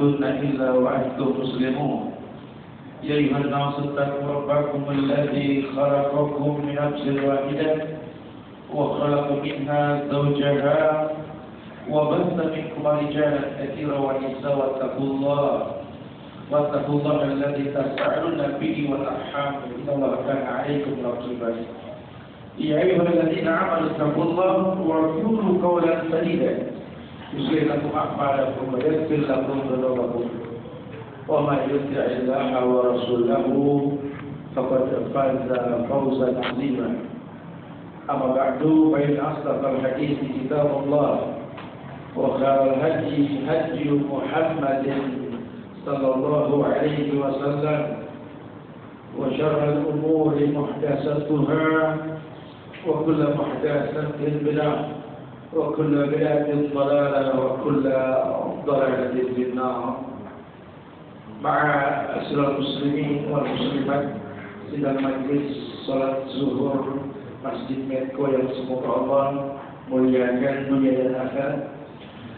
تموتن إلا وأنتم مسلمون يا أيها الناس اتقوا ربكم الذي خلقكم من نفس واحدة وخلق منها زوجها وبث منكما رجالا كثيرا ونساء واتقوا الله الذي تساءلون به والأرحام إن الله كان عليكم رقيبا يا أيها الذين آمنوا اتقوا الله وقولوا قولا سديدا يصلح لكم أعمالكم ويغفر لكم ذنوبكم ومن يطع الله ورسوله فقد فاز فوزا عظيما أما بعد فإن أصدق الحديث كتاب الله وخير الهدي هدي محمد صلى الله عليه وسلم وشر الأمور محدثاتها وكل محدثة بدعة وكل بدعة ضلالة وكل ضلالة في النار. مع أسرى المسلمين والمسلمات sedang majlis salat zuhur Masjid Medco yang semoga Allah muliakan dunia dan akhirat.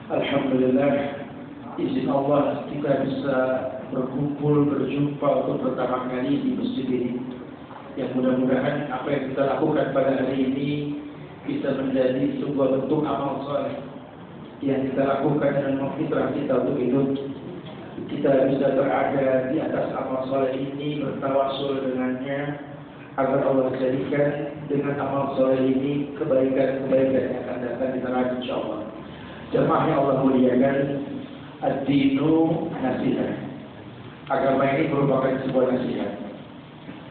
Alhamdulillah, izin Allah kita bisa berkumpul berjumpa untuk pertama kali di masjid ini. Yang mudah-mudahan apa yang kita lakukan pada hari ini bisa menjadi sebuah bentuk amal soleh yang kita lakukan dengan memfitrah kita untuk hidup. Kita bisa berada di atas amal soleh ini, bertawasul dengannya, agar Allah jadikan dengan amal soleh ini kebaikan-kebaikan yang akan datang di neraka insyaallah. Jemaah yang Allah muliakan, ad-dinu nasihat. Agama ini merupakan sebuah nasihat.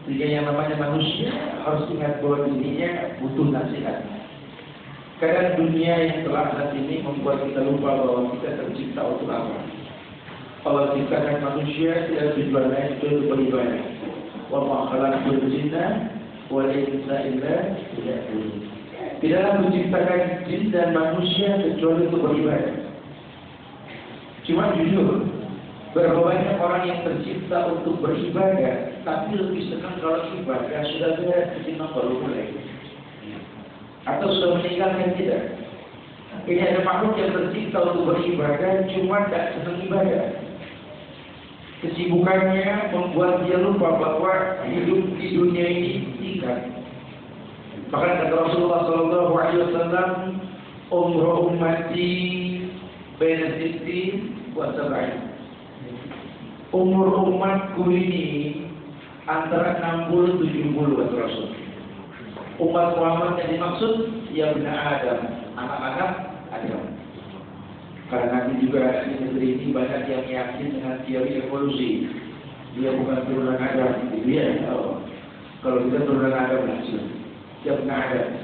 Sehingga yang namanya manusia harus ingat bahwa dirinya butuh nasihat. Kadang dunia yang telah saat ini membuat kita lupa bahwa kita tercipta untuk apa. Allah ciptakan manusia tidak tujuannya itu beribadah. Wa ma khalaqtul jinna wal insa illa liya'budun. Tidaklah menciptakan jin dan manusia kecuali untuk beribadah. Cuma jujur, berapa banyak orang yang tercipta untuk beribadah, tapi lebih senang kalau ibadah sudah beres ketimbang baru mulai. Atau sudah meninggalkan kita. Ini ada makhluk yang tercipta untuk beribadah, cuma tidak senang ibadah. Kesibukannya membuat dia lupa bahwa hidup di dunia ini singkat. Bahkan kata Rasulullah SAW, umur ummati baina sittin wa sab'in. Umur umatku ini antara 60-70 kata Rasul. Umat Muhammad yang dimaksud ya benar Adam, anak-anak Adam. Karena nanti juga di negeri ini banyak yang yakin dengan teori evolusi. Dia bukan turunan Adam, dia. Kalau kita turunan Adam langsung, dia benar Adam.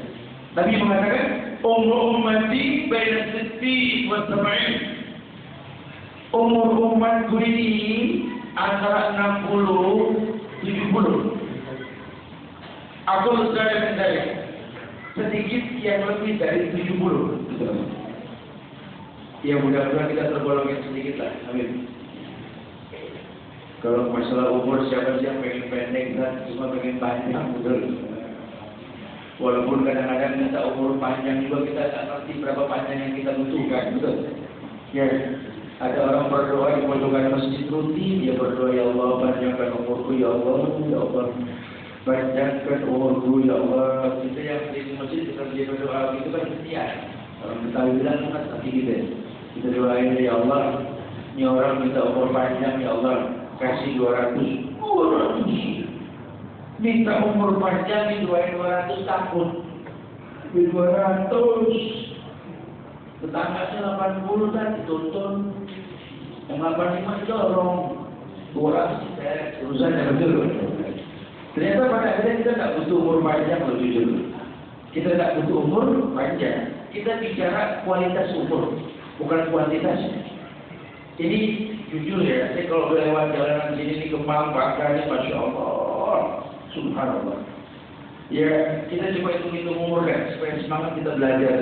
Tapi mengatakan umur ummati baina sittin wa sab'in. Umur umatku ini antara 60-70. Aku sudah dari sedikit yang lebih dari 70. Ya mudah-mudahan kita tergolong yang sedikit lah. Amin. Kalau masalah umur siapa sih yang pengen pendek kan, semua pengen panjang betul. Walaupun kadang-kadang kita umur panjang juga kita tak ngerti berapa panjang yang kita butuhkan, betul. Ya. Ada orang berdoa di pojokan masjid rutin, dia berdoa ya Allah panjangkan umurku ya Allah, panjangkan umurku ya Allah. Kita yang di masjid kita dia berdoa itu kan setia. Orang kita bilang kan seperti kita. Kita doain ya Allah, ini orang minta umur panjang ya Allah, kasih 200. Minta umur panjang di 200 tahun. Di 200. Tetangganya 80 kan dituntun. Yang 85 dorong. 200 urusannya betul. Ternyata pada akhirnya kita tidak butuh umur panjang lebih dulu. Kita tidak butuh umur panjang. Kita bicara kualitas umur, bukan kuantitasnya. Ini jujur ya, saya kalau lewat jalanan sini di Kemang, Bangka, Masya Allah, Subhanallah. Ya, kita coba hitung-hitung umur kan, supaya semangat kita belajar.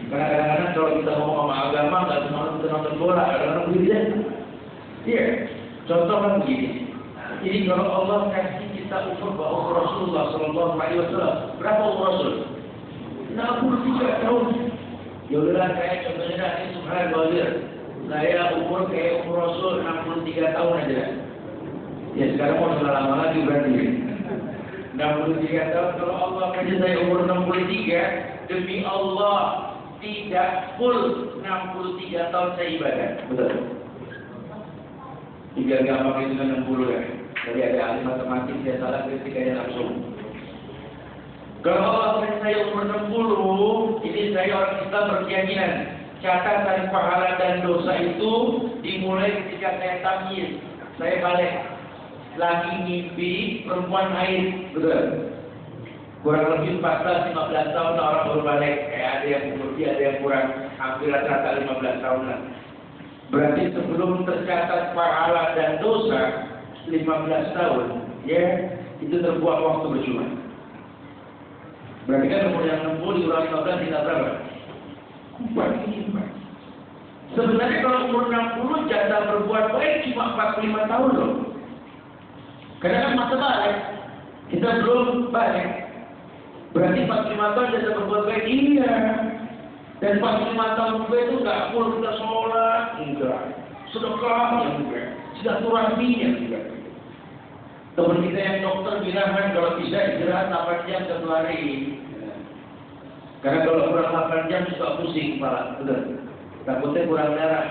Karena kadang-kadang kalau kita ngomong sama agama, nggak semangat kita nonton bola, kadang-kadang begitu ya. Iya, contoh kan begini. Jadi kalau Allah kasih kita umur bahwa Rasulullah SAW, berapa umur Rasul? 63 tahun. Ya udahlah kayak contohnya ini Subhanallah. Saya umur kayak umur Rasul 63 tahun aja. Ya sekarang mau lama lagi berarti. 63 tahun, kalau Allah kasih saya umur 63, demi Allah tidak full 63 tahun saya ibadah. Betul. Biar gampang itu 60 ya. Jadi ada ahli matematik dia salah ketikanya langsung. Kalau Allah kasih saya umur 60, ini saya orang Islam berkeyakinan catatan pahala dan dosa itu dimulai ketika saya tamyiz. Saya balik lagi mimpi perempuan haid, betul. Kurang lebih 14-15 tahun orang baru balik. Kayak ada yang lebih, ada yang kurang, hampir rata-rata 15 tahun lah. Berarti sebelum tercatat pahala dan dosa 15 tahun, ya itu terbuang waktu bercuma. Berarti kan umur yang 60 dikurang 15 tinggal berapa? 4. Sebenarnya kalau umur 60 jatah berbuat baik cuma 45 tahun loh. Karena kan masa balik, kita belum balik. Berarti 45 tahun jatah berbuat baik, iya. Dan 45 tahun juga itu nggak full kita sholat, enggak. Sedekah, ya enggak. Silaturahmi, ya enggak. Teman kita yang dokter bilang kan kalau bisa istirahat 8 jam satu hari. Karena kalau kurang 8 jam suka pusing kepala, betul. Takutnya kurang darah.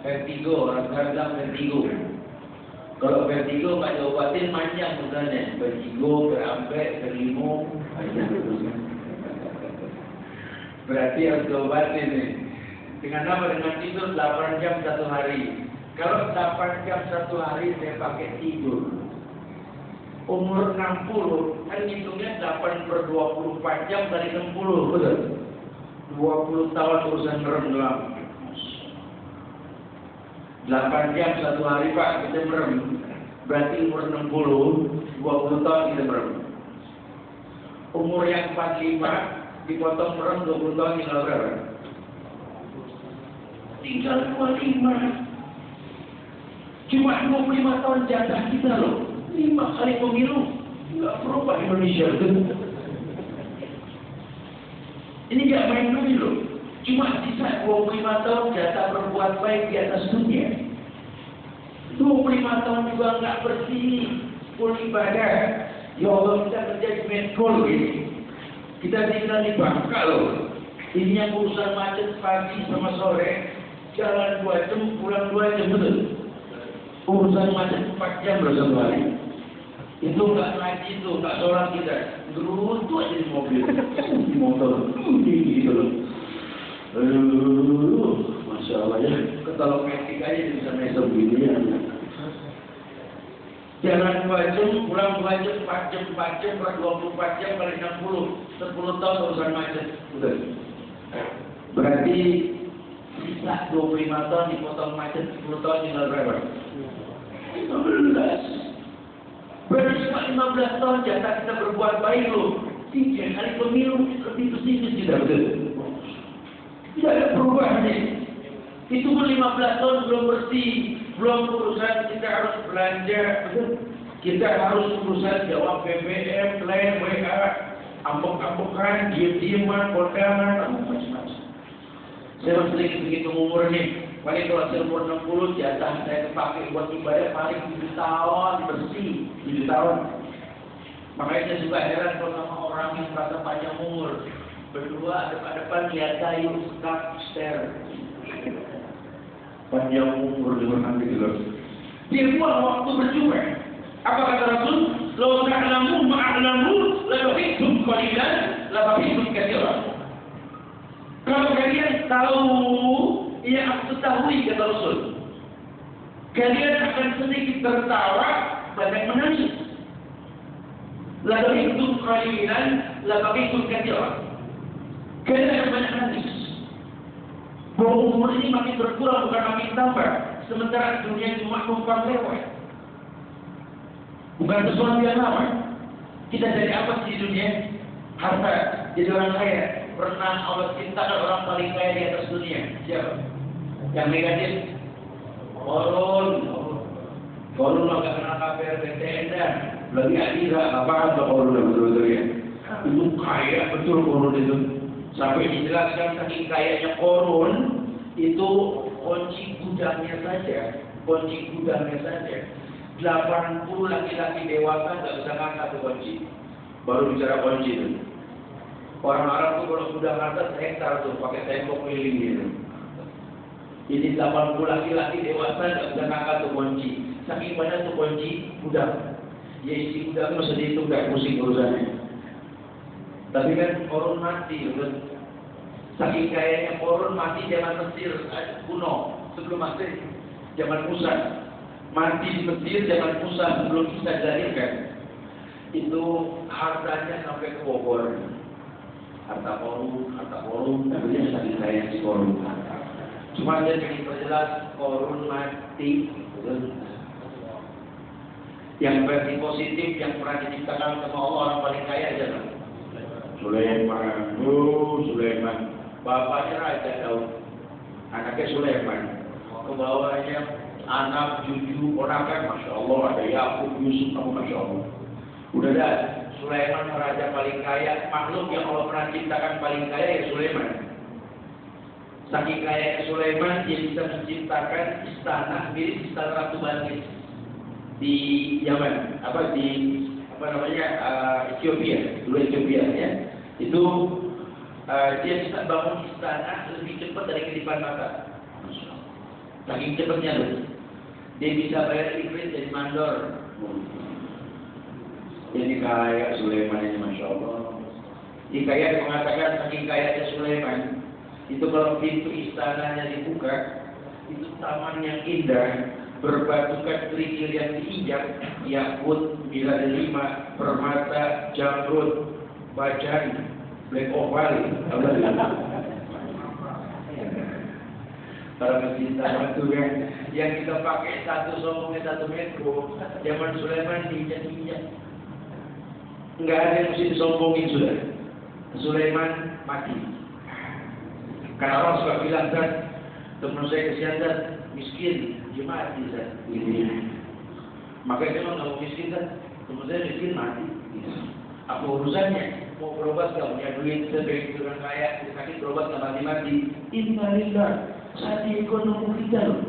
Vertigo, orang bilang vertigo. Kalau vertigo Pak diobatin panjang sebenarnya. Vertigo, berambek, berlimo, panjang. Berarti harus diobatin nih. Dengan apa? Dengan tidur 8 jam satu hari. Kalau 8 jam satu hari saya pakai tidur. Umur 60, kan hitungnya 8/24 jam kali 60, betul? 20 tahun urusan merem doang. 8 jam satu hari Pak, kita merem. Berarti umur 60, 20 tahun kita merem. Umur yang 45, dipotong merem 20 tahun tinggal berapa? Tinggal 25. Cuma 25 tahun jatah kita loh. 5 kali pemilu. Nggak berubah Indonesia. Ini nggak main duit loh. Cuma sisa 25 tahun jatah berbuat baik di atas dunia. 25 tahun juga nggak bersih. Full ibadah. Ya Allah, kita kerja di Medgol ini. Kita tinggal di Bangka loh. Ini yang urusan macet pagi sama sore. Jalan 2 jam, pulang 2 jam, betul. Urusan macet 4 jam loh satu hari. Itu nggak ngaji itu, nggak sholat kita. Gerutu aja di mobil, di motor, gitu loh. Masya Allah ya. Ketalok metik aja bisa mesem gitu ya. Jalan 2 jam, pulang 2 jam, 4 jam, 4 jam, 24 jam kali 60, 10 tahun urusan macet. Betul. Berarti sisa 25 tahun dipotong macet, 10 tahun tinggal berapa? 15. Berarti cuma 15 tahun jatah kita berbuat baik loh. 3 kali pemilu lebih pesimis kita, betul. Tidak ada perubahan nih. Itu pun 15 tahun belum bersih. Belum urusan kita harus belanja, betul. Kita harus urusan jawab BBM, lain WA, ambek-ambekan, diem-dieman, kondangan, macam-macam. Saya masih sedikit begitu umur nih. Paling kalau saya umur 60, jatah saya dipakai buat ibadah paling 7 tahun bersih, 7 tahun. Makanya saya juga heran kalau sama orang yang merasa panjang umur. Berdua depan-depan lihat kayu, sekap, ster. Panjang umur dengan gitu. Dia buang waktu berjumpa. Apa kata Rasul? Lau ta'lamu ma'alamu, la bahittum qalilan, la bahittum katsiran. Kalau kalian tahu, yang aku ketahui kata Rasul, kalian akan sedikit tertawa, banyak menangis. La bahittum qalilan, la bahittum katsiran. Kalian akan banyak menangis. Bahwa umur ini makin berkurang bukan makin tambah. Sementara dunia cuma numpang lewat. Bukan sesuatu yang lama. Kita jadi apa sih di dunia? Harta, jadi orang kaya. Pernah Allah ciptakan orang paling kaya di atas dunia. Siapa? Yang negatif. Korun lo gak kena KPR BTN dan lagi adira apaan tuh korun betul-betul ya. Itu kaya betul korun itu. Sampai dijelaskan saking kayanya korun itu kunci gudangnya saja 80 laki-laki dewasa nggak bisa ngangkat tuh kunci. Baru bicara kunci itu. Orang Arab tuh kalau sudah ngangkat hektar tuh pakai tembok keliling gitu. Jadi 80 laki-laki dewasa nggak bisa ngangkat tuh kunci. Saking banyak tuh kunci gudang. Ya isi gudang mesti dihitung nggak pusing urusannya. Tapi kan korun mati, kan? Saking kayaknya korun mati zaman Mesir kuno sebelum Masih, zaman Musa. Mati di Mesir zaman Musa sebelum Isa dilahirkan. Itu hartanya sampai ke Bogor. Harta korun, namanya saking kaya si korun. Cuma dia ingin perjelas korun mati. Yang versi positif yang pernah diciptakan sama Allah orang paling kaya aja kan? Sulaiman. Bapaknya Raja Daud, anaknya Sulaiman. Kebawahnya anak, cucu, ponakan, masya Allah, ada Yakub, Yusuf, masya Allah. Udah dah, Sulaiman raja paling kaya, makhluk yang Allah pernah ciptakan paling kaya ya Sulaiman. Saking kaya Sulaiman, dia bisa menciptakan istana mirip istana Ratu Balkis di Yaman, Ethiopia, dulu Ethiopia ya. Itu dia bisa bangun istana lebih cepat dari kedipan mata. Saking cepatnya loh. Dia bisa bayar ifrit jadi mandor. Jadi kaya Sulaiman ini, masya Allah. Di kaya mengatakan saking kayanya Sulaiman, itu kalau pintu istananya dibuka, itu taman yang indah, berbatukan kerikil yang diinjak, yakut, biladelima, permata, jamrud, bajan, black oval. Para pecinta batu kan, yang kita pakai satu sombongnya 1 metro, zaman Sulaiman diinjak-injak. Enggak ada yang mesti disombongin sudah. Sulaiman mati. Karena orang suka bilang kan, teman saya kesian dan miskin, dia mati kan. Makanya dia nggak mau miskin kan, teman saya miskin mati. Apa urusannya? Mau berobat nggak punya duit, sebagai orang kaya, sakit berobat nggak mati-mati. Innalillah, saat ekonomi kita loh.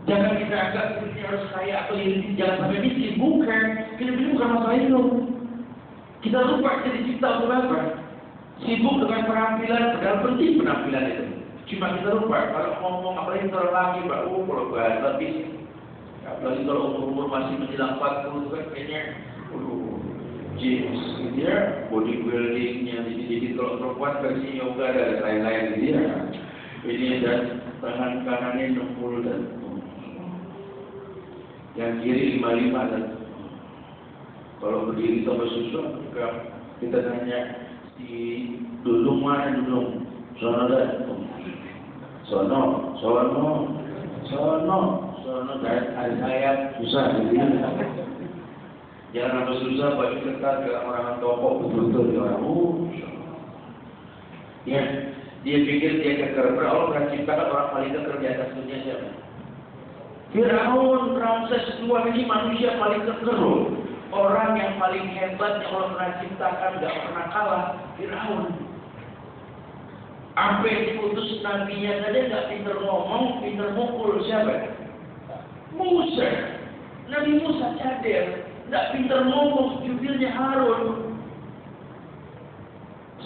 Jangan kita anggap dirinya harus kaya atau jangan sampai miskin. Bukan, ini bukan masalah itu. Kita lupa jadi cipta untuk apa? Sibuk dengan penampilan, padahal penting penampilan itu. Cuma kita lupa kalau ngomong apalagi kalau lagi, kalau bahasa fisik, apalagi kalau umur masih menjelang 40 itu kan kayaknya, jeans, gitu ya, bodybuildingnya, jadi kalau perempuan versi yoga dan lain-lain gitu ya. Ini dan tangan kanannya 60 dan yang kiri 55 dan kalau berdiri sama susun kita tanya si Dudung mana Dudung? Sono dan sono dan ada sayap susah gitu. Jangan apa susah baju ketat ke orang toko betul-betul di orang ya dia pikir dia keker. Allah akan ciptakan orang paling keker di atas dunia siapa? Firaun, Ramses II ini manusia paling keker loh. Orang yang paling hebat yang Allah pernah ciptakan gak pernah kalah, Firaun. Sampai diutus nabinya saja gak pinter ngomong, pinter mukul siapa? Musa. Nabi Musa cader, gak pinter ngomong, jubirnya Harun.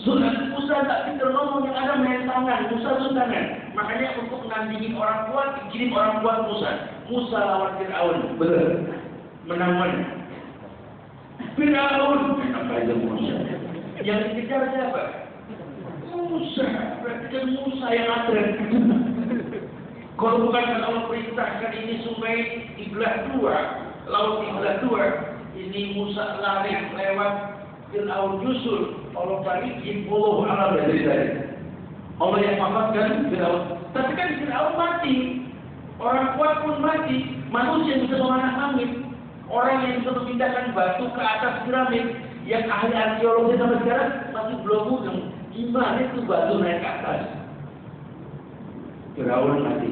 Musa gak pinter ngomong, yang ada main tangan, Musa itu tangan. Makanya untuk nandingin orang kuat, dikirim orang kuat Musa. Musa lawan Fir'aun, betul. Menang mana? Fir'aun. Apa itu Musa? Yang dikejar siapa? Musa. Berarti kan Musa yang atret. Kalau bukan Allah perintahkan ini sungai dibelah dua, laut dibelah dua, ini Musa lari lewat Fir'aun nyusul. Allah barikin puluh alam dari tadi. Allah yang wafatkan Fir'aun. Tapi kan Fir'aun mati. Orang kuat pun mati. Manusia yang bisa memanah langit. Orang yang bisa memindahkan batu ke atas piramid. Yang ahli arkeologi sampai sekarang masih belum mudeng. Gimana itu batu naik ke atas? Fir'aun mati.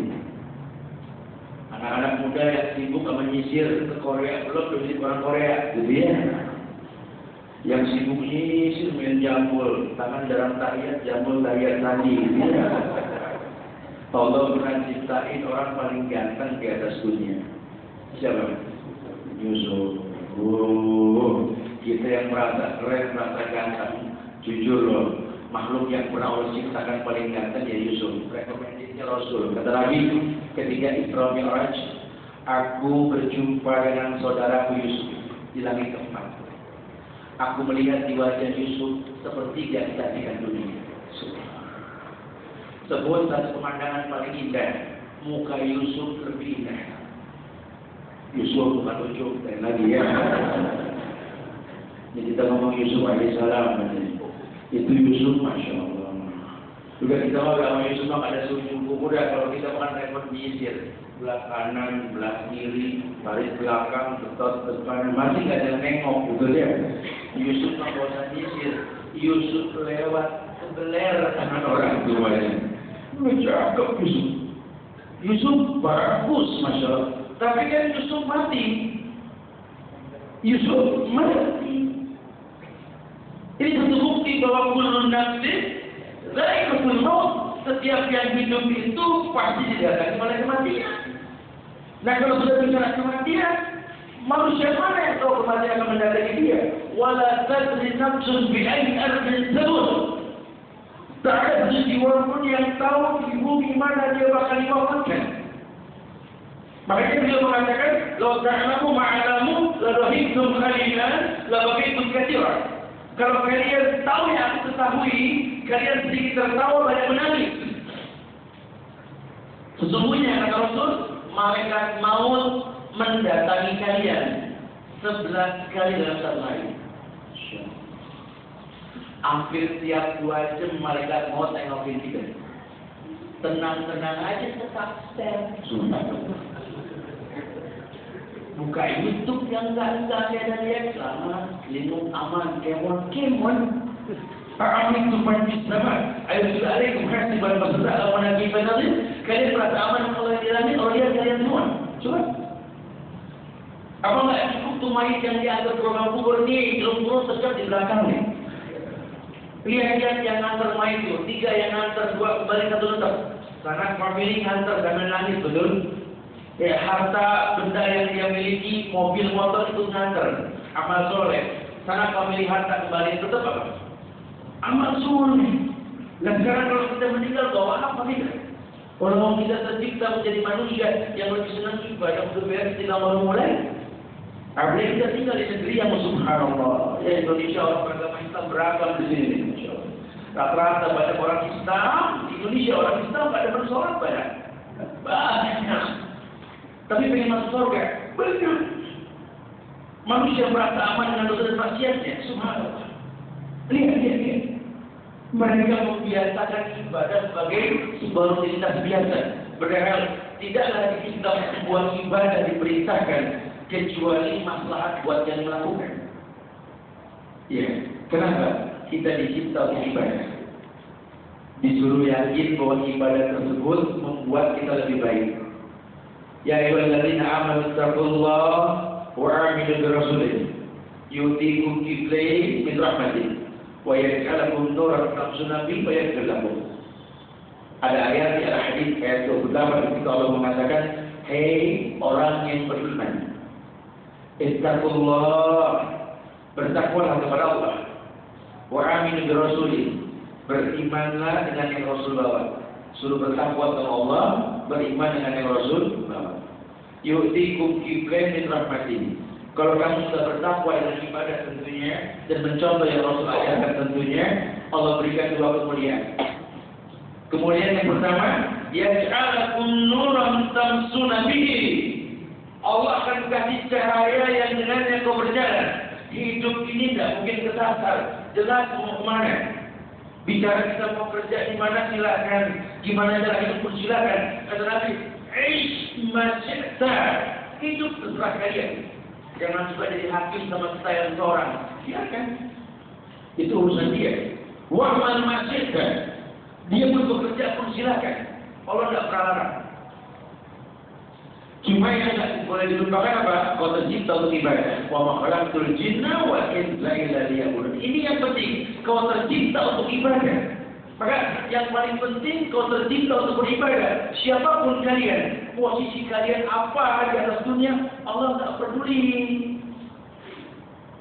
Anak-anak muda yang sibuk menyisir ke Korea. Belum jadi orang Korea. Gitu ya. Yang sibuk nyisir main jambul. Tangan jarang tahiyat, jambul tahiyat tadi. Ya. Allah pernah ciptain orang paling ganteng di atas dunia. Siapa? Yusuf. Kita yang merasa keren, merasa ganteng. Jujur loh, makhluk yang pernah Allah ciptakan paling ganteng ya Yusuf. Rekomendasinya Rasul. Kata Nabi ketika Isra Mi'raj, aku berjumpa dengan saudaraku Yusuf di langit keempat. Aku melihat di wajah Yusuf seperti yang disaksikan dunia. Sebut satu pemandangan paling indah, muka Yusuf lebih indah. Yusuf bukan ujung dan lagi ya. Jadi kita ngomong Yusuf alaihissalam, itu Yusuf, masya Allah. Juga kita mau ngomong Yusuf ada sujud kuda. Kalau kita makan repot menyisir, belah kanan, belah kiri, baris belakang, betot depan, masih nggak ada nengok, gitu ya. Yusuf nggak bosan menyisir. Yusuf lewat beler tangan orang tuanya. Cakep Yusuf. Yusuf bagus, masya Allah. Tapi kan Yusuf mati. Yusuf mati. Ini satu bukti bahwa kullu nafsin dha'iqatul maut. Setiap yang hidup itu pasti didatangi oleh kematian. Nah kalau sudah bicara kematian, manusia mana yang tahu kematian akan mendatangi dia? Wala tadri nafsun bi ayyi ardin tamut. Tak ada jiwa pun yang tahu di bumi mana dia bakal dimakamkan. Makanya beliau mengatakan, "Law ta'lamu ma'alamu la rahibtum qalilan la baqitum katsiran." Kalau kalian tahu yang aku ketahui, kalian sedikit tertawa, banyak menangis. Sesungguhnya kata Rasul, malaikat maut mendatangi kalian 11 kali dalam satu hari. Hampir tiap 2 jam malaikat maut tengokin kita. Tenang-tenang aja tetap stand. Buka YouTube yang enggak ada dia selamat, lindung, aman, kemon. Amin tu panjang sama. Ayo sudah ada kemasi pada masa awal Nabi Fadil. Kalian merasa aman kalau di langit, kalau dia kalian semua. Coba. Apa enggak cukup tuh mayat yang diantar program kubur ni, belum terjadi di belakang ni. Lihat yang antar mayat itu, 3 yang antar, 2 kembali, 1 tetap. Karena family antar dan menangis, betul? Ya, harta benda yang dia miliki, mobil, motor itu nganter. Amal soleh. Sana kau milih harta kembali tetap apa? Amal soleh. Dan sekarang kalau kita meninggal, bawa apa kita? Kalau kita tercipta menjadi manusia yang lebih senang ibadah untuk beres tidak mau mulai. Apabila kita tinggal di negeri yang subhanallah, ya Indonesia orang beragama Islam beragam di sini. Rata-rata banyak orang Islam di Indonesia, orang Islam tak ada bersolat banyak. Tapi pengen masuk surga, benar. Manusia merasa aman dengan dosa dan maksiatnya, subhanallah. Lihat. Mereka membiasakan ibadah sebagai sebuah rutinitas biasa. Padahal tidaklah di Islam sebuah ibadah diperintahkan kecuali maslahat buat yang melakukan. Ya, kenapa? Kita dicipta untuk ibadah. Disuruh yakin bahwa ibadah tersebut membuat kita lebih baik. Ya ayyuhalladzina amanu taqullaha wa aminu birrasulih yutiikum kiflayn min rahmatih wa yaj'alakum nuran tamshuna bihi wa yaghfir lakum. Ada ayat di hadis ayat 28 ketika Allah mengatakan, "Hei orang yang beriman, ittaqullah, bertakwalah kepada Allah, wa aminu birrasulih, berimanlah dengan yang Rasul bawa." Suruh bertakwa kepada Allah, beriman dengan yang Rasul bawa. Yu'tikum kiflayn min rahmatih. Kalau kamu sudah bertakwa dengan ibadah tentunya dan mencontoh yang Rasul ajarkan tentunya, Allah berikan 2 kemuliaan. Kemuliaan yang pertama, yaj'alakum nuran tamshuna bihi. Allah akan kasih cahaya yang dengannya kau berjalan. Hidup ini tidak mungkin kesasar, jelas mau kemana. Bicara kita mau kerja di mana silakan, gimana cara hidup pun silakan. Kata Nabi, "Aish masyita." Hidup terserah kalian. Jangan suka jadi hakim sama kita yang seorang. Silakan. Itu urusan dia. Wa'mal masyita. Dia pun bekerja pun silakan. Allah tidak pernah larang. Cuma yang tidak boleh dilupakan apa? Kau tercipta untuk ibadah. Wa ma khalaqtul jinna wal insa illa liya'budun. Ini yang penting. Kau tercipta untuk ibadah. Maka yang paling penting kau tercipta untuk beribadah. Siapapun kalian, posisi kalian apa di atas dunia, Allah tak peduli.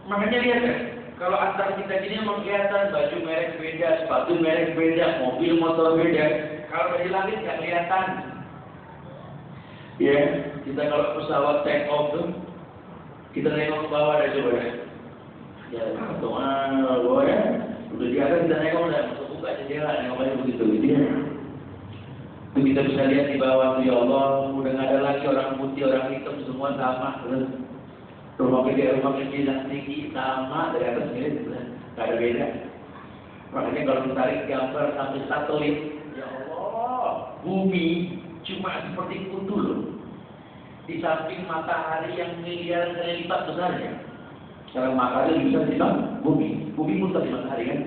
Makanya lihat kan, kalau antar kita gini memang kelihatan baju merek beda, sepatu merek beda, mobil motor beda. Kalau dari langit nggak kelihatan. Ya, kita kalau pesawat take off tuh, kita nengok ke bawah ada coba ya. Ya, bawah ya. Udah di atas kita nengok udah buka jendela, nengok aja begitu gitu ya. Itu kita bisa lihat di bawah tuh, ya Allah, udah nggak ada lagi orang putih, orang hitam, semua sama. Rumah kecil yang tinggi sama, dari atas mirip, nggak ada beda. Makanya kalau ditarik gambar sampai satelit, ya Allah, bumi cuma seperti kutu loh. Di samping matahari yang miliaran kali lipat besarnya. Sekarang matahari bisa dibilang bumi pun tadi matahari kan.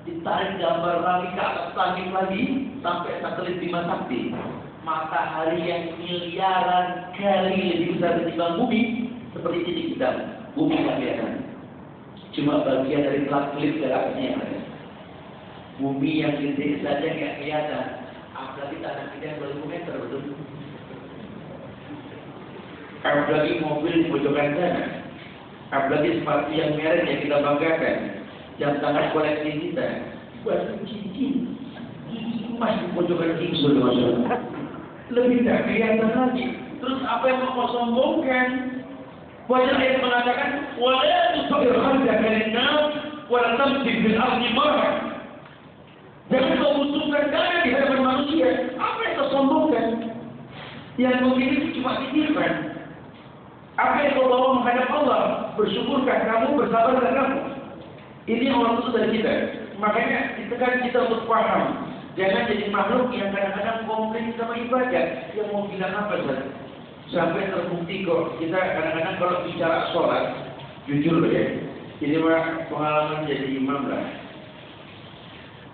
Ditarik gambar lagi ke atas langit lagi sampai satelit Bima Sakti. Matahari yang miliaran kali lebih besar ketimbang bumi, seperti titik hitam. Bumi nggak kelihatan. Cuma bagian dari kelap-kelip galaksinya yang ada. Bumi yang gede saja nggak kelihatan. Apalagi tanah kita yang 20 meter betul. Apalagi mobil di pojokan sana. Apalagi sepatu yang merek yang kita banggakan. Jam tangan koleksi kita. Baju cincin. Emas di pojokan kingsur masalah. Lebih tak kelihatan lagi. Terus apa yang mau kau sombongkan? Wajah ayat mengatakan, wala tusabir khalidaka lin-nas wala tamshi fil ardi marha. Jangan kau busukkan dada di hadapan manusia. Apa yang kau sombongkan? Yang begini itu cuma titipan. Apa yang kau bawa menghadap Allah? Bersyukurkan kamu, bersabarkan kamu. Ini orang itu dari kita. Makanya ditekan kita untuk paham. Jangan jadi makhluk yang kadang-kadang komplain sama ibadah. Yang mau bilang apa saja. Sampai terbukti kok. Kita kadang-kadang kalau bicara sholat, jujur loh ya. Ini mah pengalaman jadi imam lah.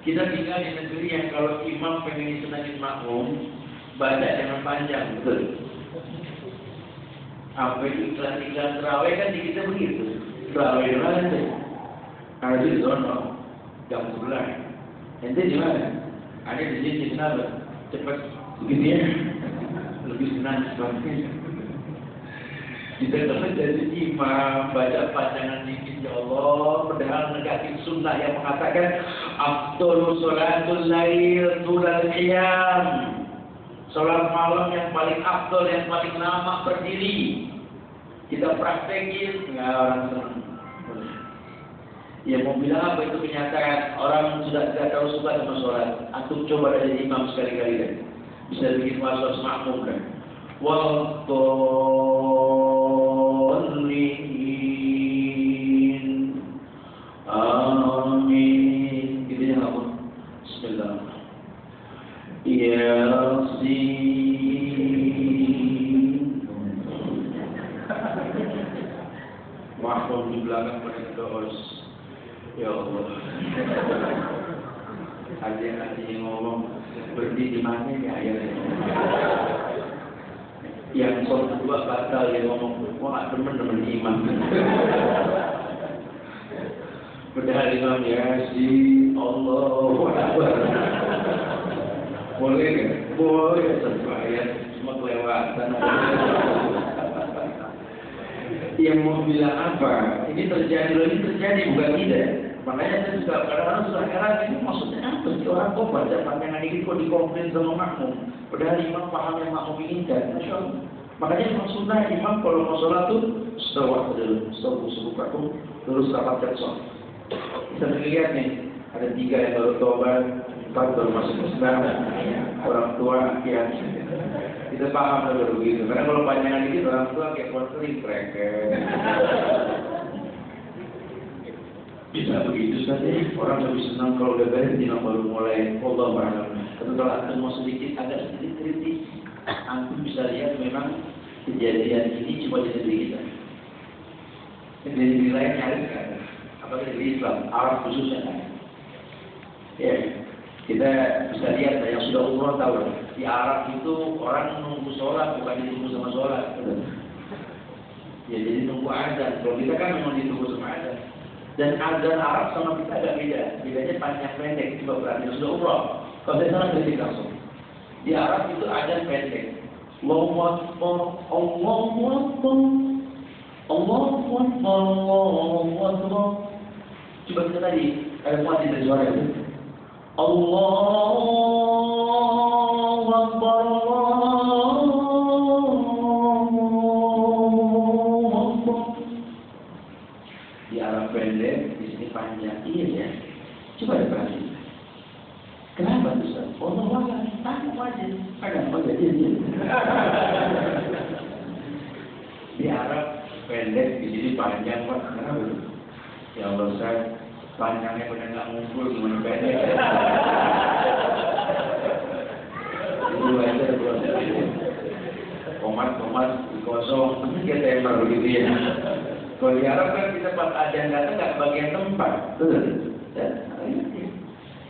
Kita tinggal di negeri yang kalau imam pengen disenangin makmum, baca jangan panjang, betul. Apa itu iklan terawih kan di kita begitu. Terawih di mana tuh? Ada di zona jam 11. Ente di mana? Ada di sini kenapa? Cepat begitu ya. Lebih senang sebagainya. Kita kalau jadi imam baca panjangan dikit, ya Allah, padahal negatif sunnah yang mengatakan afdhalu sholatul lail tulal qiyam. Sholat malam yang paling afdol, yang paling lama berdiri. Kita praktekin, nggak orang senang. Ya mau bilang apa itu kenyataan. Orang sudah tidak tahu suka sama sholat. Antum coba jadi imam sekali-kali kan. Bisa bikin waswas makmum kan. Wal-dallin. Amin. Gitu ya apa? Bismillah. Yasin. Makmum di belakang pada doos. Ya Allah. Ada yang ngomong berhenti di mana ya ayatnya. Yang sholat kedua batal dia ngomong, wah teman-teman imam. Padahal imam Yasin, Allahu Akbar. Boleh kan? Boleh satu ayat, cuma kelewatan. Yang mau bilang apa? Ini terjadi bukan tidak. Makanya saya juga kadang-kadang sudah heran, ini maksudnya apa sih orang kok baca panjangan ini kok dikomplain sama makmum? Padahal imam paham yang makmum inginkan. Masya Allah. Makanya memang sunnah imam kalau mau sholat tuh setelah waktu dulu, setelah terus rapatkan sholat. Kita lihat nih, ada 3 yang baru tobat, 4 baru masuk Islam, orang tua ya. Kita paham kalau begitu. Karena kalau panjangan ini orang tua kayak konseling mereka. Bisa begitu saja. Orang lebih senang kalau udah berhenti baru mulai. Allah beralam. Tapi kalau antum mau agak sedikit kritis, antum bisa lihat memang kejadian ini cuma di negeri kita. Di negeri lain nyaris kan. Apalagi negeri Islam, Arab khususnya kan. Ya, kita bisa lihat yang sudah umroh tahu. Di Arab itu orang nunggu sholat bukan ditunggu sama sholat. Ya jadi nunggu azan. Kalau kita kan memang ditunggu sama azan. Dan azan Arab sama kita agak beda. Bedanya panjang pendek. Coba perhatikan sudah umroh. Kalau saya salah kritik langsung. Di Arab itu azan pendek. Allahu Akbar, Allahu Akbar, Allahu Akbar, Allahu Akbar. Coba kita tadi ada muadzin dari suara itu. Allahu Akbar, Allahu Akbar. Di Arab pendek, di sini panjang. Iya ya. Coba diperhatikan. Kenapa Ustaz? Allah wala, tanya aja. Kenapa jadi dia? Di Arab pendek, di sini panjang, Pak. Kenapa? Ya Allah, Ustaz, panjangnya pada nggak ngumpul, gimana pendek? Itu aja belum. Tomat kosong, kita tembak begitu ya. Kalau di Arab kan kita pas ajan datang nggak bagian tempat, betul?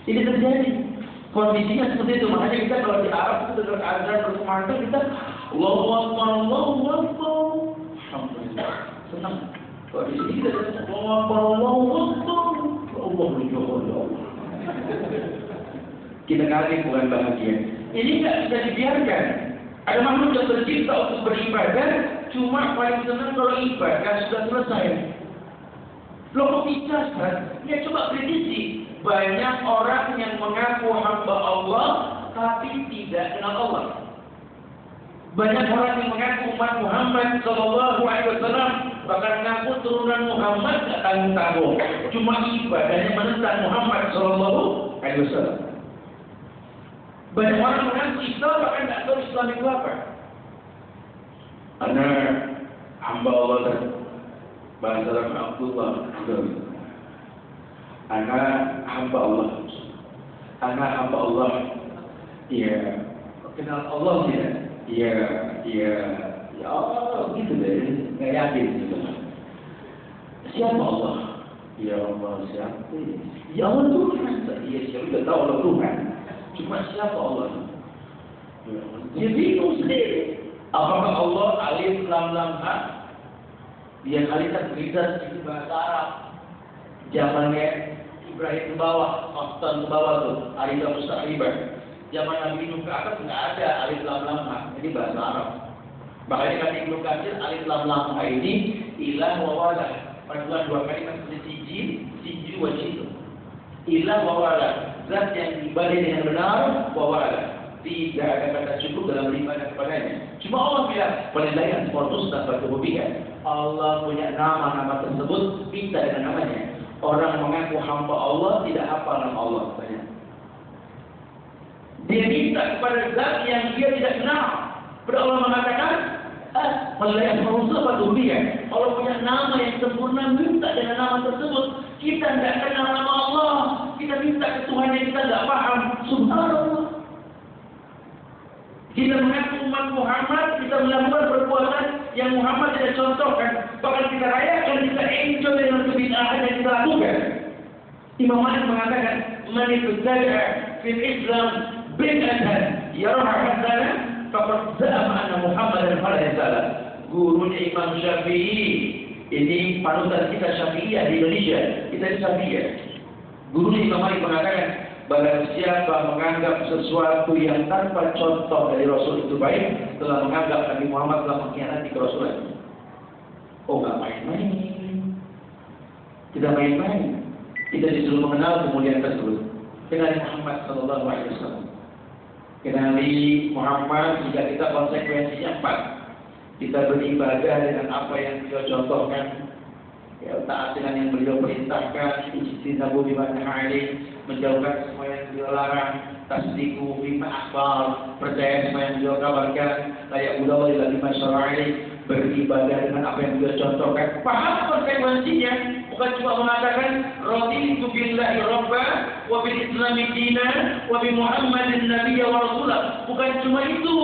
Ini terjadi. Kondisinya seperti itu. Makanya kita kalau di Arab itu dengar azan berkumandang kita Allahu Akbar, Allahu Akbar. Alhamdulillah. Senang. Kalau di sini kita dengar Allahu Akbar, Allahu Akbar. Allah Allah. Kita kaget bukan bahagia. Ini nggak bisa dibiarkan. Ada makhluk yang tercipta untuk beribadah, cuma paling senang kalau ibadah sudah selesai. Loh kok bisa, Ustaz? Ya coba kritisi. Banyak orang yang mengaku hamba Allah tapi tidak kenal Allah. Banyak orang yang mengaku umat Muhammad Sallallahu Alaihi Wasallam, bahkan mengaku turunan Muhammad tidak tanggung-tanggung. Cuma ibadahnya menentang Muhammad Sallallahu Alaihi Wasallam. Banyak orang mengaku Islam bahkan tidak tahu Islam itu apa. Ana hamba Allah dan bahasa Arab Abdullah. Anak hamba Allah. Anak hamba Allah. Ya, kenal Allah tidak? Ya Allah gitu deh. Nggak yakin gitu. Siapa Allah? Ya Allah siapa? Ya Allah Tuhan. Ya siapa sudah tahu Allah Tuhan. Cuma siapa Allah? Dia bingung sendiri. Apakah Allah alif lam lam ha? Dia kali kan berita itu bahasa Arab. Zamannya Ibrahim ke bawah, Aftan ke bawah tuh, Arifah Mustaqibah. Zaman Nabi Nuh ke atas nggak ada alif lam lam ha. Ini bahasa Arab. Makanya kata Ibnu Katsir alif lam lam ha ini ilah wa wala. Paduan dua kalimat seperti siji wa jitu. Ilah wa wala. Zat yang diibadai dengan benar wa wala. Tidak ada kata cukup dalam beribadah kepadanya. Cuma Allah bilang, "Walillahi al-husna dan berkebubian." Allah punya nama-nama tersebut, minta dengan namanya. Orang mengaku hamba Allah tidak hafal nama Allah. Dia minta kepada zat yang dia tidak kenal. Pada Allah mengatakan, "Walillahi al-husna dan berkebubian." Allah punya nama yang sempurna, minta dengan nama tersebut. Kita tidak kenal nama Allah. Kita minta ke Tuhan yang kita tidak paham. Subhanallah. Kita mengaku umat Muhammad, kita melakukan perbuatan yang Muhammad tidak contohkan. Bahkan kita rayakan, kita enjoy dengan kebid'ahan yang kita lakukan. Imam Malik mengatakan, "Man ibtada'a fil Islam bid'atan yaraha hasanah, faqad za'ama anna Muhammadan faladhi salah." Gurunya Imam Syafi'i, ini panutan kita Syafi'iyah di Indonesia. Kita di Syafi'iyah. Gurunya Imam Malik mengatakan, barang siapa menganggap sesuatu yang tanpa contoh dari Rasul itu baik, telah menganggap Nabi Muhammad telah mengkhianati kerasulan. Oh, nggak main-main. Tidak main-main. Kita disuruh mengenal kemuliaan tersebut. Kenali Muhammad Sallallahu Alaihi Wasallam. Kenali Muhammad jika kita konsekuensinya 4. Kita beribadah dengan apa yang beliau contohkan. Ya, taat dengan yang beliau perintahkan, ijtinabu bima nahaa alaih, menjauhkan semua yang beliau larang, tasdiqu bima akhbar, percaya semua yang beliau kabarkan, layak budawa ila bima syara'a alaih, beribadah dengan apa yang beliau contohkan. Paham konsekuensinya, bukan cuma mengatakan raditu billahi rabba wa bil islami dinan wa bi Muhammadin nabiyya wa rasulah. Bukan cuma itu,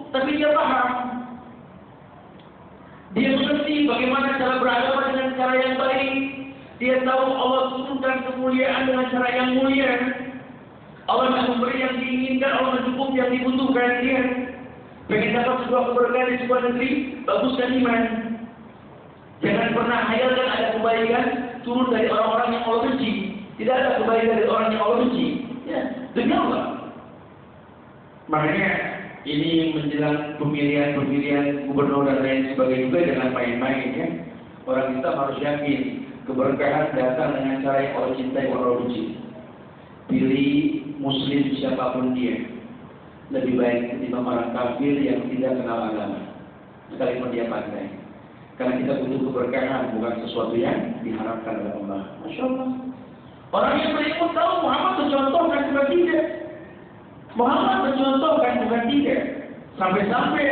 tapi dia paham. Dia mengerti bagaimana cara beragama dengan cara yang baik. Dia tahu Allah turunkan kemuliaan dengan cara yang mulia. Allah tidak memberi yang diinginkan, Allah mencukupi yang dibutuhkan. Dia pengen dapat sebuah keberkahan di sebuah negeri, baguskan iman. Jangan pernah hayalkan ada kebaikan, turun dari orang-orang yang Allah benci. Tidak ada kebaikan dari orang yang Allah benci. Ya, demi Allah. Makanya ini menjelang pemilihan gubernur dan lain sebagainya juga jangan main-main ya. Orang kita harus yakin keberkahan datang dengan cara yang Allah cintai, Allah benci. Pilih muslim siapapun dia, lebih baik ketimbang orang kafir yang tidak kenal agama, sekalipun dia pandai. Karena kita butuh keberkahan, bukan sesuatu yang diharapkan oleh Allah. Masya Allah. Orang yang beriman tahu Muhammad mencontohkan bukan tidak. Muhammad mencontohkan bukan tidak. Sampai-sampai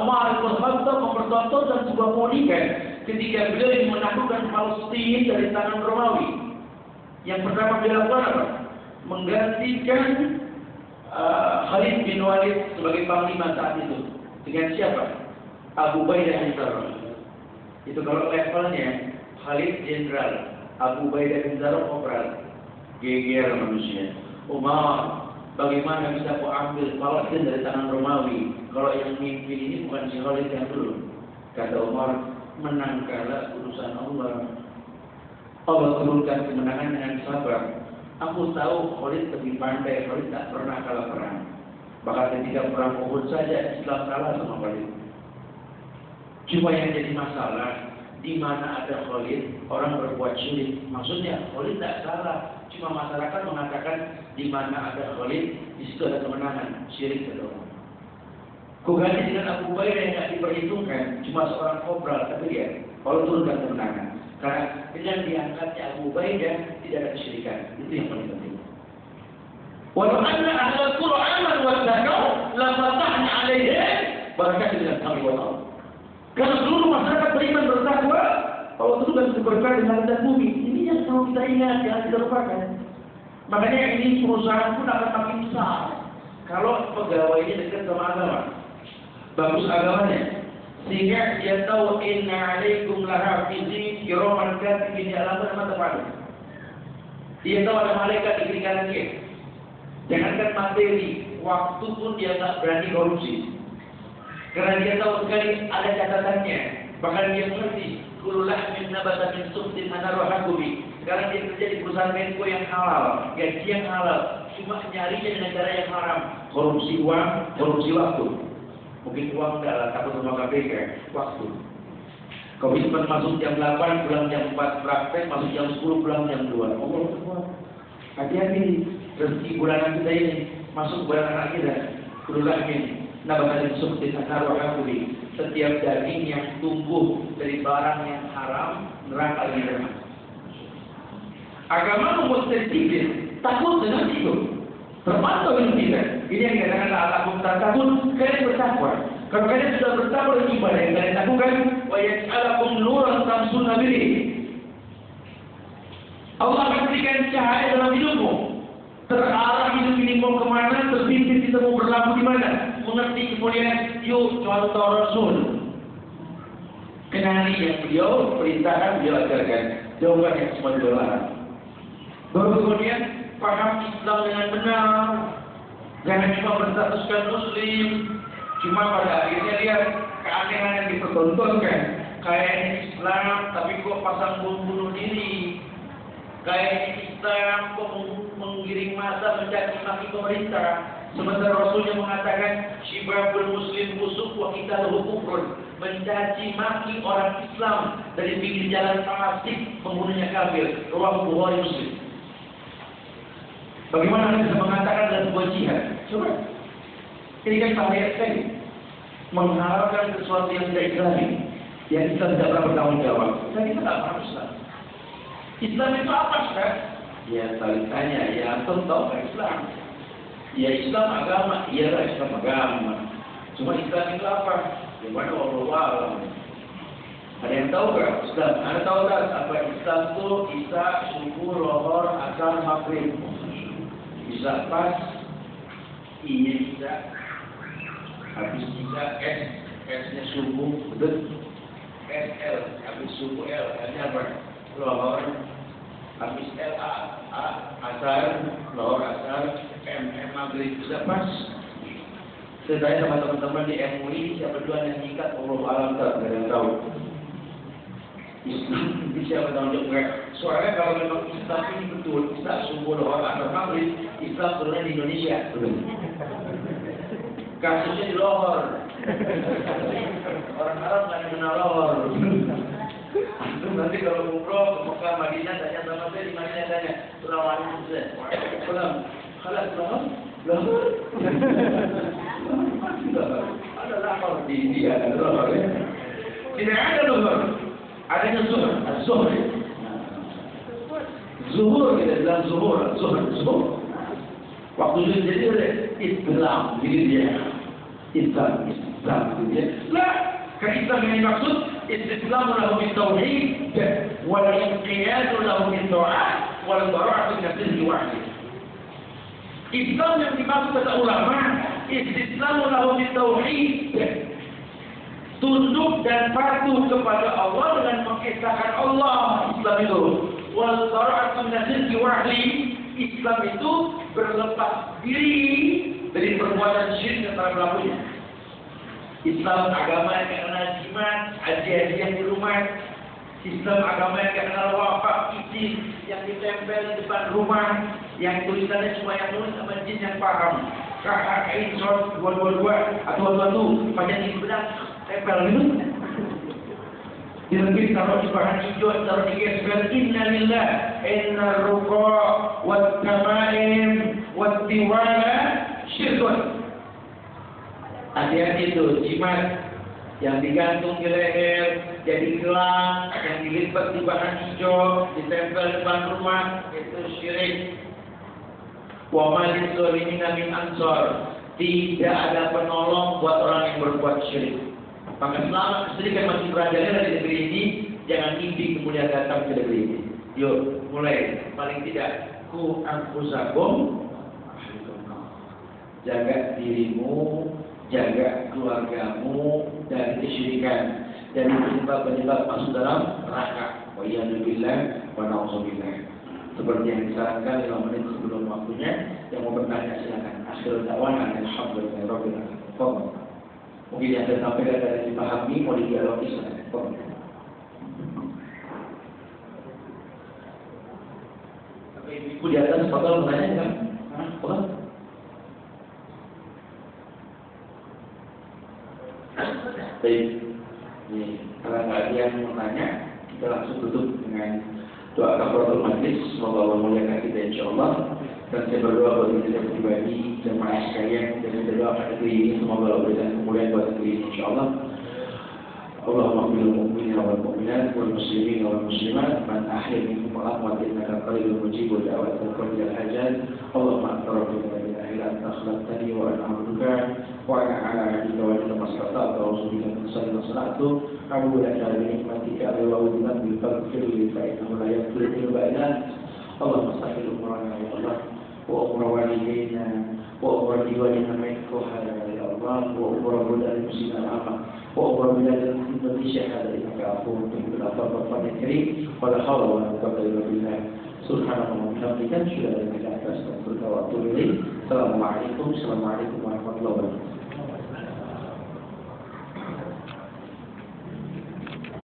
Umar bin Khattab mempertontonkan sebuah keunikan ketika beliau menaklukkan Palestina dari tangan Romawi. Yang pertama beliau lakukan apa? Menggantikan Khalid bin Walid sebagai panglima saat itu. Dengan siapa? Abu Ubaidah bin Jarrah. Itu kalau levelnya Khalid jenderal, Abu Ubaidah bin Jarrah kopral. Geger manusia. Umar, bagaimana bisa kau ambil Palestina dari tangan Romawi? Kalau yang mimpin ini bukan si Khalid yang dulu. Kata Umar, menang kalah urusan Allah. Allah turunkan kemenangan dengan sabar. Aku tahu Khalid lebih pandai, Khalid tak pernah kalah perang. Bahkan ketika perang Uhud saja Islam kalah sama Khalid. Cuma yang jadi masalah, di mana ada Khalid, orang berbuat syirik. Maksudnya Khalid tak salah, cuma masyarakat mengatakan di mana ada Khalid, di situ ada kemenangan, syirik kedua. Kuganti dengan Abu Ubaidah yang tidak diperhitungkan, cuma seorang kobral, tapi dia kalau turunkan kemenangan. Karena dengan diangkatnya Abu Ubaidah tidak ada kesyirikan, itu yang paling penting. Walau anna ahlal qura amanu wattaqau la fatahna 'alaihim barakatin minas samai wal ardh. Kalau seluruh masyarakat beriman bertakwa, Allah turunkan keberkahan di langit dan bumi. Ini yang perlu kita ingat, jangan kita lupakan. Makanya ini perusahaan pun akan makin besar kalau pegawainya dekat sama agama, bagus agamanya. Sehingga dia tahu inna alaikum lahafizin kiraman katibin ya'lamuna ma taf'alun. Dia tahu ada malaikat di kiri kanan dia. Jangankan materi, waktu pun dia tak berani korupsi. Karena dia tahu sekali ada catatannya. Bahkan dia mengerti kullu lahmin nabata min suhtin anaruhakubi. Sekarang dia kerja di perusahaan Menko yang halal, gaji yang halal, cuma nyarinya dengan cara yang haram. Korupsi uang, korupsi waktu. Mungkin uang enggak lah, takut sama KPK, waktu. Komitmen masuk jam 8, pulang jam 4, praktek, masuk jam 10, pulang jam 2. Allah semua. Hati-hati, rezeki bulanan kita ini, masuk bulan anak kita. Kudulah ini, nabatan sukti anaruhakubi. Setiap daging yang tumbuh dari barang yang haram, neraka lagi neraka. Agama mustahil, takut dengan itu. Terpantau itu tidak. Ini yang dikatakan takut, kalian bertakwa. Kalau kalian sudah bertakwa dengan ibadah yang kalian lakukan, wa yaj'alakum nuran tamshuna bihi. Allah akan berikan cahaya dalam hidupmu. Terarah hidup ini mau kemana, terpimpin kita mau berlaku di mana. Mengerti kemuliaan, yuk contoh Rasul. Kenali yang beliau perintahkan, beliau ajarkan. Jauhkan yang semua dilarang. Baru kemudian paham Islam dengan benar. Jangan cuma berstatuskan Muslim. Cuma pada akhirnya lihat keanehan yang dipertontonkan. Kayak Islam, tapi kok pasang bom bunuh diri. Kayak Islam, kok menggiring massa mencaci maki pemerintah. Sementara Rasulnya mengatakan syibabul muslim busuk wa qitaluhu kufrun. Mencaci maki orang Islam dari pinggir jalan fasik, membunuhnya kafir. Rawahu Bukhari Muslim. Bagaimana bisa mengatakan dalam sebuah jihad? Coba. Ini kan bahaya sekali. Mengharapkan sesuatu yang tidak islami, yang Islam tidak pernah bertanggung jawab. Dan kita tidak paham Islam. Islam itu apa, Ustaz? Ya, saling tanya. Ya, antum tahu kan Islam? Ya, Islam agama. Iyalah, Islam agama. Cuma Islam itu apa? Gimana wallahu a'lam. Ada yang tahu nggak? Islam. Anda tahu tak apa Islam itu? Isya, subuh, lohor, asar, maghrib. Bisa pas, iya bisa. Habis bisa S-nya subuh, betul. SL, habis subuh L, L-nya apa? Lohor, habis L, A, asar, lohor, asar, M, maghrib, bisa pas. Saya tanya sama teman-teman di MUI, siapa duluan yang ikat Allah alam tak, nggak ada yang tahu. Islam bisa bertanggung jawab. Soalnya kalau memang Islam ini betul, Islam subuh orang atau maghrib, Islam turunnya di Indonesia. Kasusnya di Lahore. Orang Arab nggak kenal Lahore. Antum nanti kalau umroh ke Mekah, Madinah, tanya sama saya di Madinah, tanya Assalamualaikum Ustaz. Waalaikumsalam. Khalas Lahore? Lahore? Ada Lahore di India, ada Lahore. Tidak ada Lahore. Adanya Zuhur, Az-Zuhur. Zuhur, kita bilang Zuhur, Zuhur. Waktu itu jadi Islam, jadi dia Islam, jadi dia. Lah, kan Islam yang dimaksud Islam lahu bitauhid wal inqiyad lahu bit-ta'at wal bara'atu min nafsihi wahid. Islam yang dimaksud kata ulama, Islam lahu bitauhid, tunduk dan patuh kepada Allah dengan mengesahkan Allah. Islam itu wal bara'atu min nafsihi wahid. Islam itu berlepas diri dari perbuatan syirik dan para pelakunya. Islam agama yang tidak kenal jimat, hadiah-hadiah di rumah. Islam agama yang tidak kenal wafat, izin yang ditempel di depan rumah, yang tulisannya cuma yang nulis sama jin yang paham. KKI Short 222 atau 221 panjang ini benar tempel gitu. Di negeri taruh di bahan hijau, taruh di gesper. Inna lillah, inna ruqa, wat tamaim, wat tiwala, syirkun. Hati-hati itu, jimat yang digantung di leher, jadi gelang, yang dilipat di bahan hijau, ditempel depan rumah, itu syirik. Wa malin zolimina min ansor. Tidak ada penolong buat orang yang berbuat syirik. Maka selama kesedihan masih berada di negeri ini, jangan mimpi kemudian datang ke negeri ini. Yuk, mulai. Paling tidak, ku anfusakum, jaga dirimu, jaga keluargamu dari kesyirikan, dari penyebab-penyebab masuk dalam neraka. Wa iyyazubillah wa na'udzubillah. Seperti yang disarankan 5 menit sebelum waktunya. Yang mau bertanya silakan. Akhirul da'wana alhamdulillahi rabbil alamin. Mungkin yang saya sampaikan dari dipahami, mau didialogi silakan. Tapi ibu di atas bakal bertanya kan? Hah? Baik, ini kalau nggak ada yang mau tanya, kita langsung tutup dengan doa kafaratul majlis. Semoga Allah muliakan kita insyaallah. Dan saya berdoa buat diri saya pribadi, jemaah sekalian, dan saya berdoa pada negeri ini semoga Allah berikan kemuliaan buat negeri ini insyaallah. Allahumma qul mu'minin wal mu'minat wal muslimin wal muslimat man ahya minhum wa amwat innaka qaribun mujibud da'wat wa qul hajat. Allahumma anta rabbuna la ilaha illa anta khalaqtani wa ana 'abduka wa ana 'ala 'ahdika wa anta mastata'tu wa rasulika min salatu a'udzu bika min nikmatika wa a'udzu bika faghfir li fa innahu la yaghfiru illa anta. Allahumma sahhil umurana ya Allah wa umur walidayna wa umur diwalina minka ya Allah wa umur budal muslimin amma wa umur bilad Indonesia hadza innaka afuwwun tuhibbul afwa fa'fu anni wa la hawla wa la quwwata illa billah. Subhanallah wa bihamdika asyhadu an la ilaha illa anta astaghfiruka wa atubu ilaik. Assalamualaikum warahmatullahi wabarakatuh.